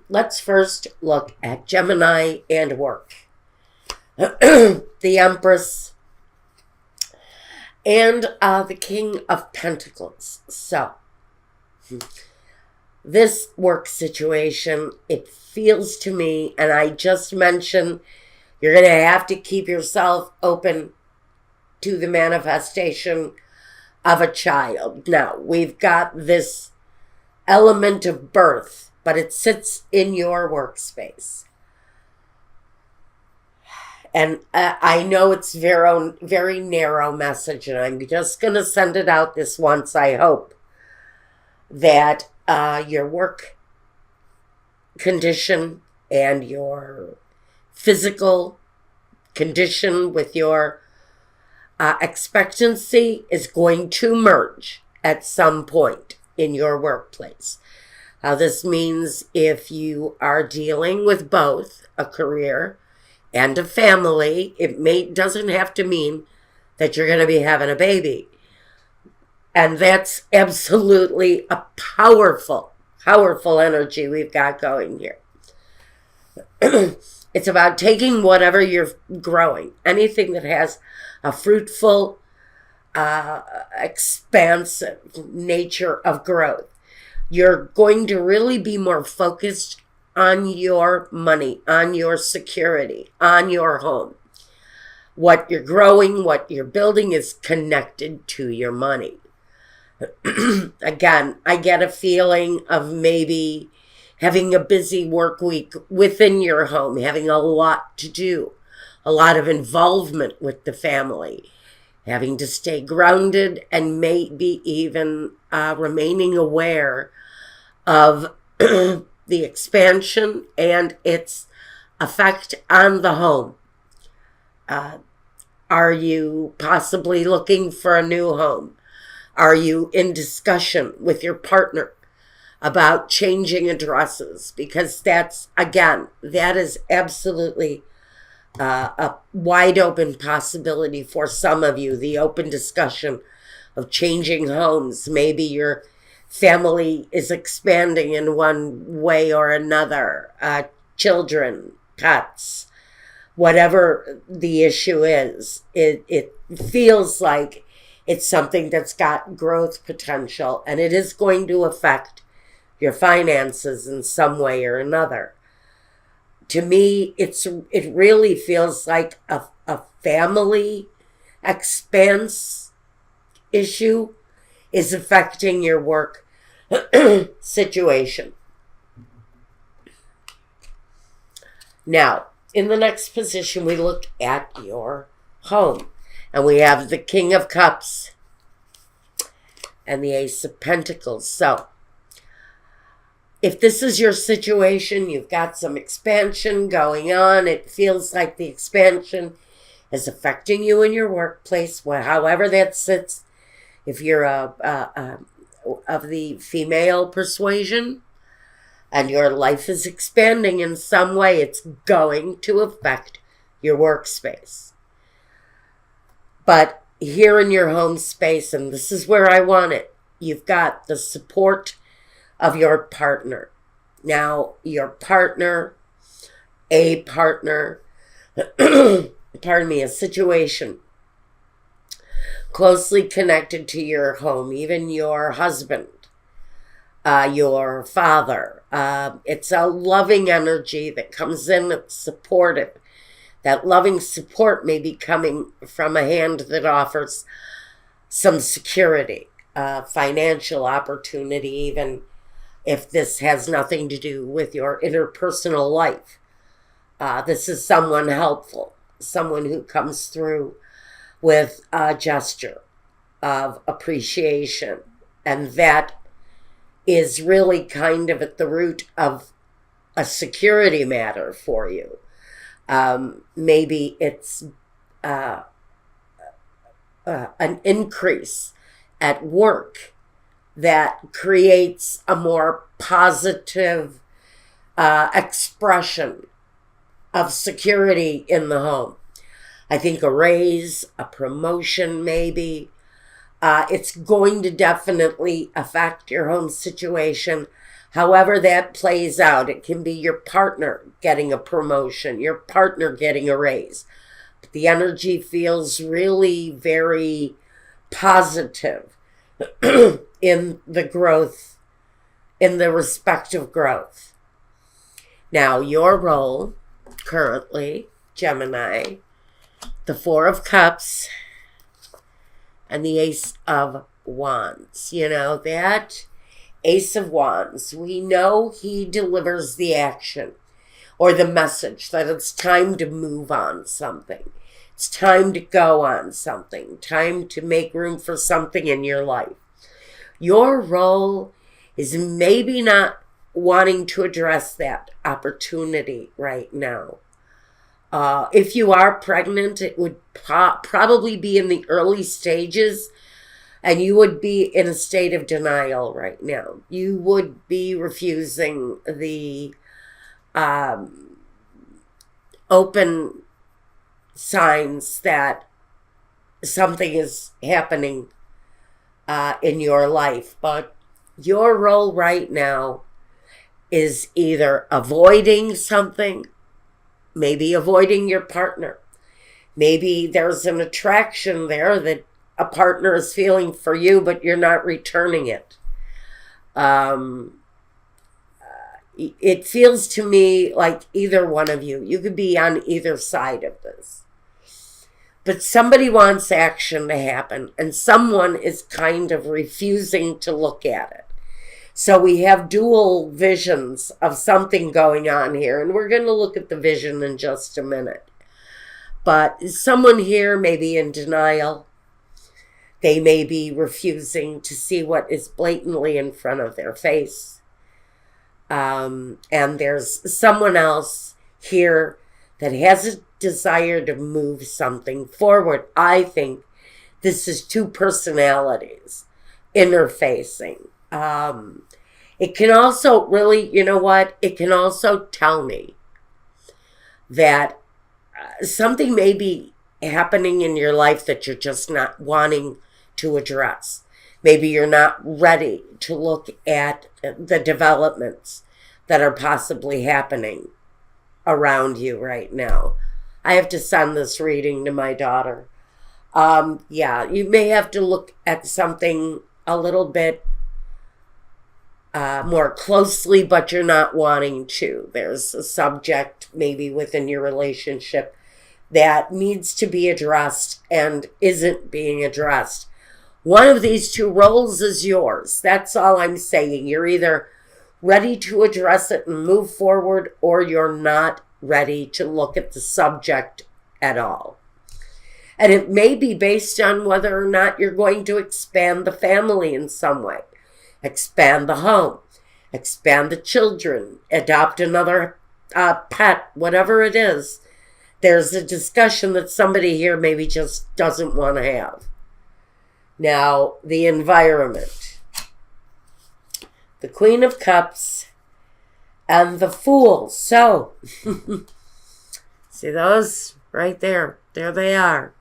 Let's first look at Gemini and work. The Empress and the King of Pentacles. So, this work situation, it feels to me, and I just mentioned, you're going to have to keep yourself open to the manifestation of a child. Now, we've got this element of birth, but it sits in your workspace. And I know it's very narrow message, and I'm just going to send it out this once. I hope that your work condition and your physical condition with your expectancy is going to merge at some point in your workplace. This means if you are dealing with both a career and a family, doesn't have to mean that you're going to be having a baby. And that's absolutely a powerful energy we've got going here. It's about taking whatever you're growing, anything that has a fruitful, expansive nature of growth. You're going to really be more focused on your money, on your security, on your home. What you're growing, what you're building is connected to your money. Again, I get a feeling of maybe having a busy work week within your home, having a lot to do, a lot of involvement with the family, having to stay grounded, and maybe even remaining aware of the expansion and its effect on the home. Are you possibly looking for a new home? Are you in discussion with your partner about changing addresses? Because that is absolutely a wide open possibility for some of you, the open discussion of changing homes. Maybe your family is expanding in one way or another, children, pets, whatever the issue is. It feels like it's something that's got growth potential, and it is going to affect your finances in some way or another. To me, it really feels like a family expanse issue is affecting your work situation. Now, in the next position, we look at your home. And we have the King of Cups and the Ace of Pentacles. So, if this is your situation, you've got some expansion going on. It feels like the expansion is affecting you in your workplace, however that sits. If you're of the female persuasion and your life is expanding in some way, it's going to affect your workspace. But here in your home space, and this is where I want it, you've got the support of your partner. Now, your partner, a situation closely connected to your home, even your husband, your father. It's a loving energy that comes in, it's supportive. That loving support may be coming from a hand that offers some security, financial opportunity, even if this has nothing to do with your interpersonal life. This is someone helpful, someone who comes through with a gesture of appreciation. And that is really kind of at the root of a security matter for you. Maybe it's an increase at work that creates a more positive expression of security in the home. I think a raise, a promotion maybe. It's going to definitely affect your home situation. However that plays out, it can be your partner getting a promotion, your partner getting a raise. But the energy feels really very positive in the growth, in the respective growth. Now, your role currently, Gemini, the Four of Cups and the Ace of Wands. You know, that Ace of Wands, we know he delivers the action or the message that it's time to move on something. It's time to go on something, time to make room for something in your life. Your role is maybe not wanting to address that opportunity right now. If you are pregnant, it would probably be in the early stages, and you would be in a state of denial right now. You would be refusing the open signs that something is happening in your life. But your role right now is either avoiding something, maybe avoiding your partner. Maybe there's an attraction there that a partner is feeling for you, but you're not returning it. It feels to me like either one of you could be on either side of this. But somebody wants action to happen, and someone is kind of refusing to look at it. So we have dual visions of something going on here, and we're going to look at the vision in just a minute. But someone here may be in denial. They may be refusing to see what is blatantly in front of their face. And there's someone else here that has a desire to move something forward. I think this is two personalities interfacing. It can also really, you know what? It can also tell me that something may be happening in your life that you're just not wanting to address. Maybe you're not ready to look at the developments that are possibly happening around you right now. I have to send this reading to my daughter. Yeah, you may have to look at something a little bit more closely, but you're not wanting to. There's a subject maybe within your relationship that needs to be addressed and isn't being addressed. One of these two roles is yours. That's all I'm saying. You're either ready to address it and move forward, or you're not ready to look at the subject at all. And it may be based on whether or not you're going to expand the family in some way. Expand the home, expand the children, adopt another pet, whatever it is. There's a discussion that somebody here maybe just doesn't want to have. Now, the environment. The Queen of Cups and the Fool. So, see those right there? There they are.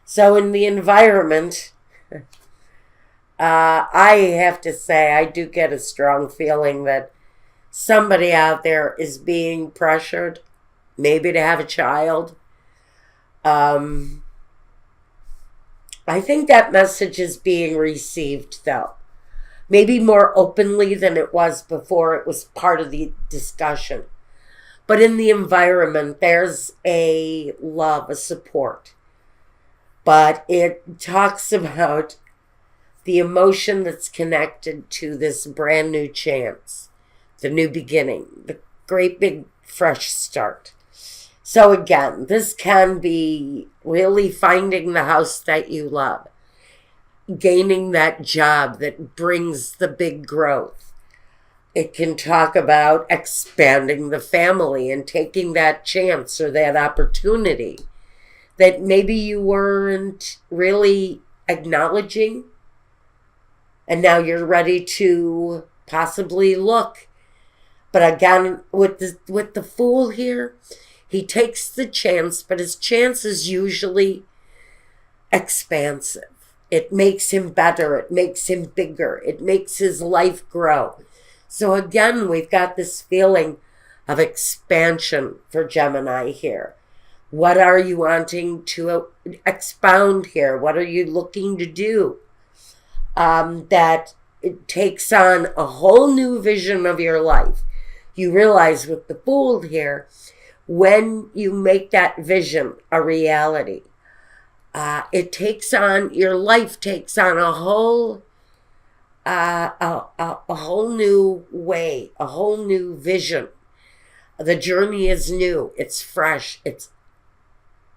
So in the environment, I have to say, I do get a strong feeling that somebody out there is being pressured, maybe to have a child. I think that message is being received, though. Maybe more openly than it was before it was part of the discussion. But in the environment, there's a love, a support. But it talks about the emotion that's connected to this brand new chance, the new beginning, the great big fresh start. So again, this can be really finding the house that you love, gaining that job that brings the big growth. It can talk about expanding the family and taking that chance or that opportunity that maybe you weren't really acknowledging. And now you're ready to possibly look. But again, with the Fool here, he takes the chance, but his chance is usually expansive. It makes him better. It makes him bigger. It makes his life grow. So again, we've got this feeling of expansion for Gemini here. What are you wanting to expound here? What are you looking to do? That it takes on a whole new vision of your life. You realize with the Fool here, when you make that vision a reality, it takes on, your life takes on a whole new way, a whole new vision. The journey is new, it's fresh, it's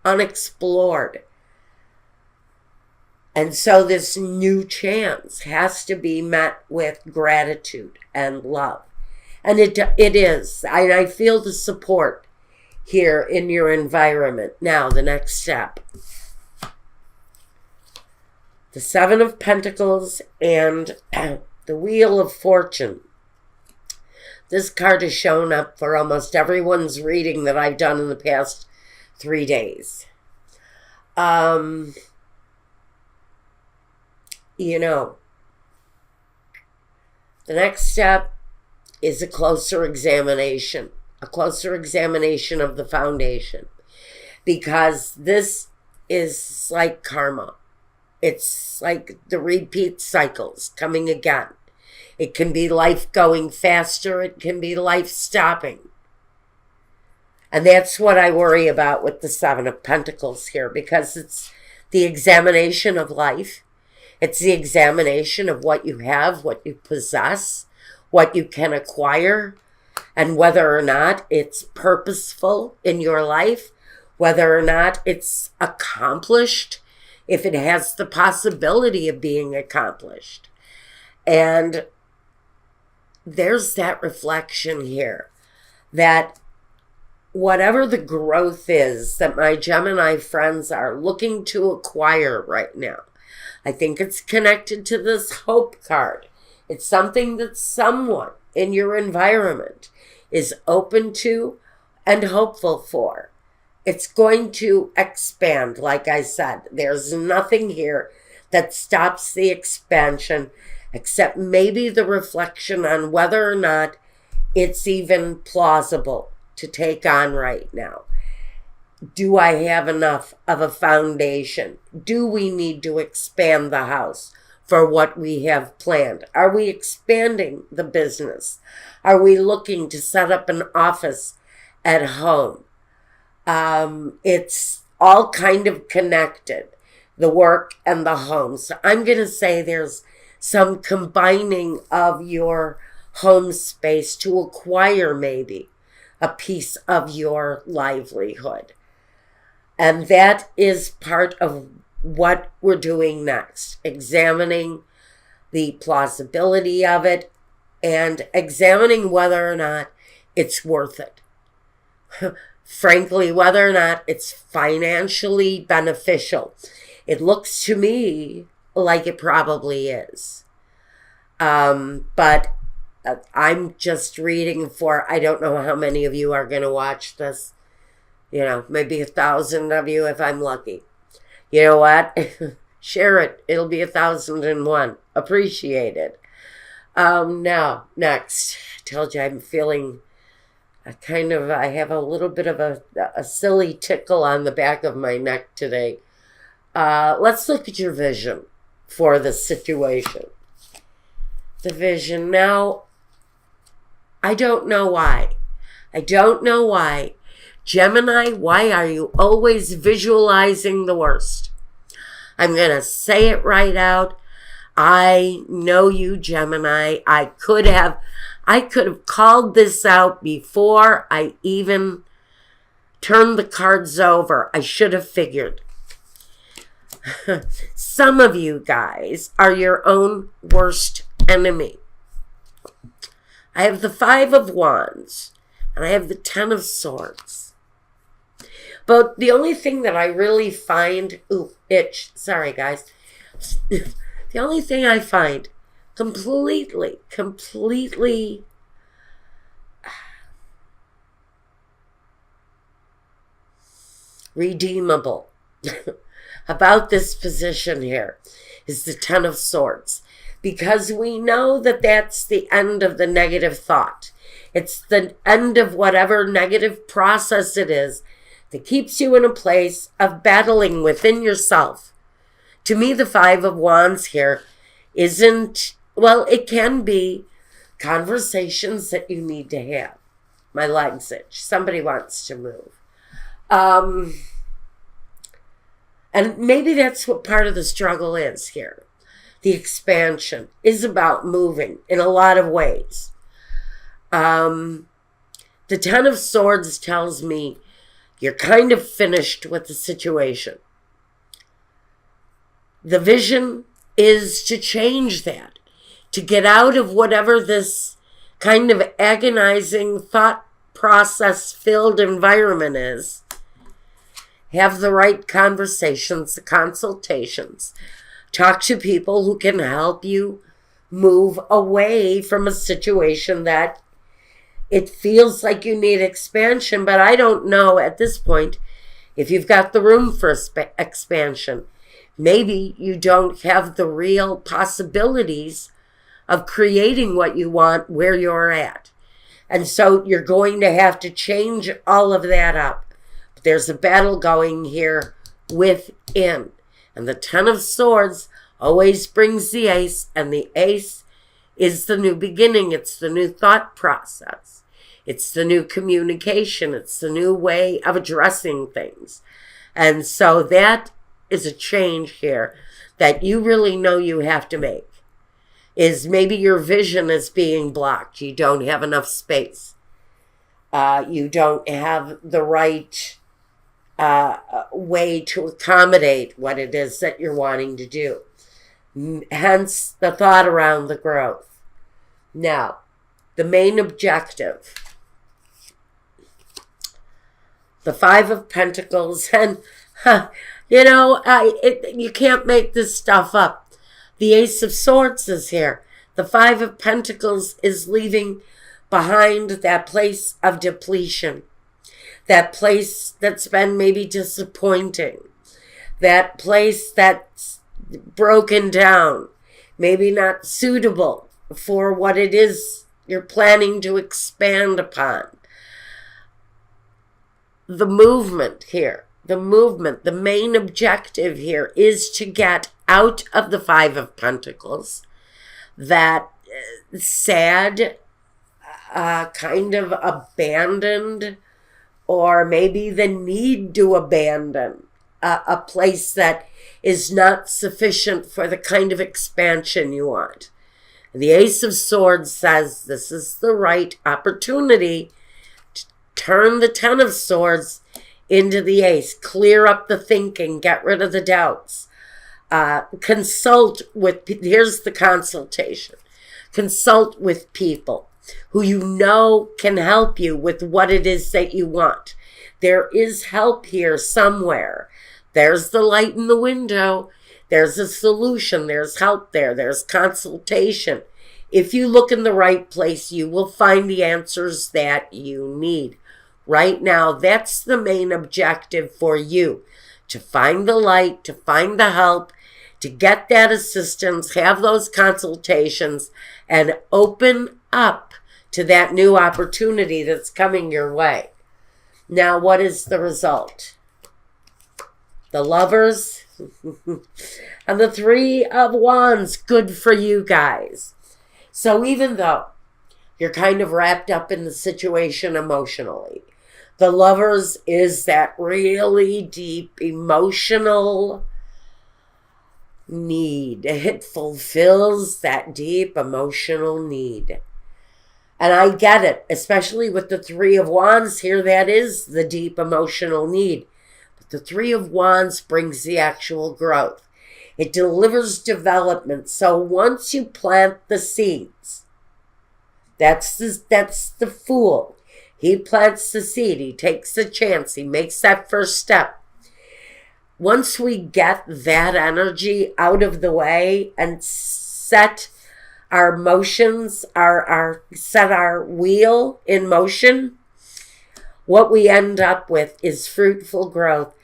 unexplored. And so this new chance has to be met with gratitude and love. And it is. I feel the support here in your environment. Now, the next step. The Seven of Pentacles and the Wheel of Fortune. This card has shown up for almost everyone's reading that I've done in the past 3 days. You know, the next step is a closer examination of the foundation, because this is like karma. It's like the repeat cycles coming again. It can be life going faster. It can be life stopping. And that's what I worry about with the Seven of Pentacles here, because it's the examination of life. It's the examination of what you have, what you possess, what you can acquire, and whether or not it's purposeful in your life, whether or not it's accomplished, if it has the possibility of being accomplished. And there's that reflection here that whatever the growth is that my Gemini friends are looking to acquire right now, I think it's connected to this hope card. It's something that someone in your environment is open to and hopeful for. It's going to expand, like I said. There's nothing here that stops the expansion except maybe the reflection on whether or not it's even plausible to take on right now. Do I have enough of a foundation? Do we need to expand the house for what we have planned? Are we expanding the business? Are we looking to set up an office at home? It's all kind of connected, the work and the home. So I'm going to say there's some combining of your home space to acquire maybe a piece of your livelihood. And that is part of what we're doing next, examining the plausibility of it and examining whether or not it's worth it. Frankly, whether or not it's financially beneficial. It looks to me like it probably is. But I'm just reading for, I don't know how many of you are going to watch this. You know, maybe 1,000 of you if I'm lucky. You know what? Share it. It'll be 1,001. Appreciate it. Now, next. I told you I'm feeling I have a little bit of a silly tickle on the back of my neck today. Let's look at your vision for the situation. The vision. Now, I don't know why. Gemini, why are you always visualizing the worst? I'm going to say it right out. I know you, Gemini. I could have called this out before I even turned the cards over. I should have figured. Some of you guys are your own worst enemy. I have the Five of Wands and I have the Ten of Swords. But the only thing that I really find, sorry guys. The only thing I find completely redeemable about this position here is the Ten of Swords. because we know that that's the end of the negative thought. It's the end of whatever negative process it is that keeps you in a place of battling within yourself. To me, the Five of Wands here isn't, well, it can be conversations that you need to have. My legs itch. Somebody wants to move. And maybe that's what part of the struggle is here. The expansion is about moving in a lot of ways. The Ten of Swords tells me you're kind of finished with the situation. The vision is to change that, to get out of whatever this kind of agonizing thought process filled environment is. Have the right conversations, the consultations. Talk to people who can help you move away from a situation that it feels like you need expansion, but I don't know at this point if you've got the room for expansion. Maybe you don't have the real possibilities of creating what you want where you're at. And so you're going to have to change all of that up. But there's a battle going here within. And the Ten of Swords always brings the Ace, and the Ace is the new beginning. It's the new thought process. It's the new communication. It's the new way of addressing things. And so that is a change here that you really know you have to make. Is maybe your vision is being blocked. You don't have enough space. You don't have the right way to accommodate what it is that you're wanting to do. Hence the thought around the growth. Now, the main objective. The Five of Pentacles. And, you can't make this stuff up. The Ace of Swords is here. The Five of Pentacles is leaving behind that place of depletion. That place that's been maybe disappointing. That place that's broken down. Maybe not suitable for what it is you're planning to expand upon. The movement here. The movement, the main objective here is to get out of the Five of Pentacles, that sad, kind of abandoned, or maybe the need to abandon a place that is not sufficient for the kind of expansion you want. And the Ace of Swords says this is the right opportunity to turn the Ten of Swords into the Ace. Clear up the thinking. Get rid of the doubts. Consult with, here's the consultation. Consult with people who you know can help you with what it is that you want. There is help here somewhere. There's the light in the window. There's a solution. There's help there. There's consultation. If you look in the right place, you will find the answers that you need. Right now, that's the main objective for you. To find the light, to find the help, to get that assistance, have those consultations, and open up to that new opportunity that's coming your way. Now, what is the result? The Lovers and the Three of Wands. Good for you guys. So even though you're kind of wrapped up in the situation emotionally, the Lovers is that really deep emotional need. It fulfills that deep emotional need. And I get it, especially with the Three of Wands here, that is the deep emotional need. But the Three of Wands brings the actual growth. It delivers development. So once you plant the seeds, that's the Fool. He plants the seed. He takes the chance. He makes that first step. Once we get that energy out of the way and set our motions, set our wheel in motion, what we end up with is fruitful growth.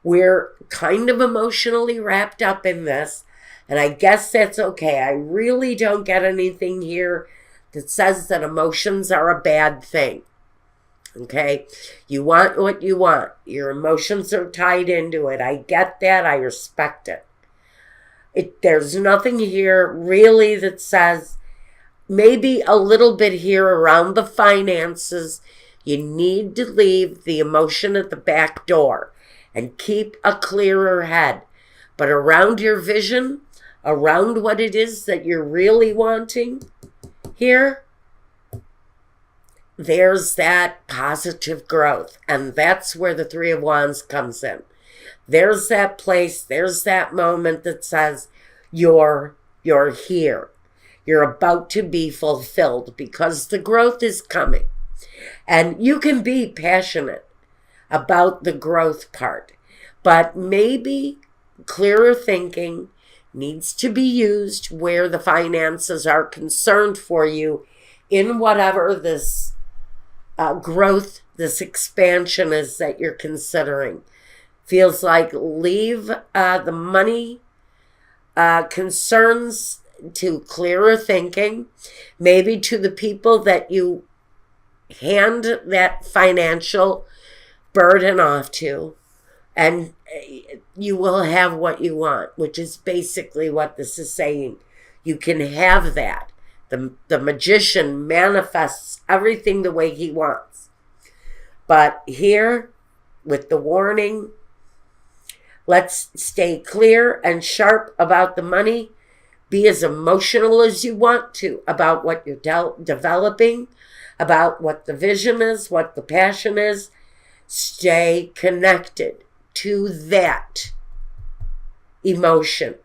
We're kind of emotionally wrapped up in this, And I guess that's okay. I really don't get anything here that says that emotions are a bad thing. Okay? You want what you want. Your emotions are tied into it. I get that. I respect it. There's nothing here really that says, maybe a little bit here around the finances. You need to leave the emotion at the back door and keep a clearer head. But around your vision, around what it is that you're really wanting here, there's that positive growth. And that's where the Three of Wands comes in. There's that place, there's that moment that says, you're here. You're about to be fulfilled because the growth is coming. And you can be passionate about the growth part, but maybe clearer thinking needs to be used where the finances are concerned for you in whatever this growth, this expansion is that you're considering. Feels like leave the money concerns to clearer thinking, maybe to the people that you hand that financial burden off to, and you will have what you want, which is basically what this is saying. You can have that. The magician manifests everything the way he wants. But here, with the warning, let's stay clear and sharp about the money. Be as emotional as you want to about what you're developing, about what the vision is, what the passion is. Stay connected to that emotion.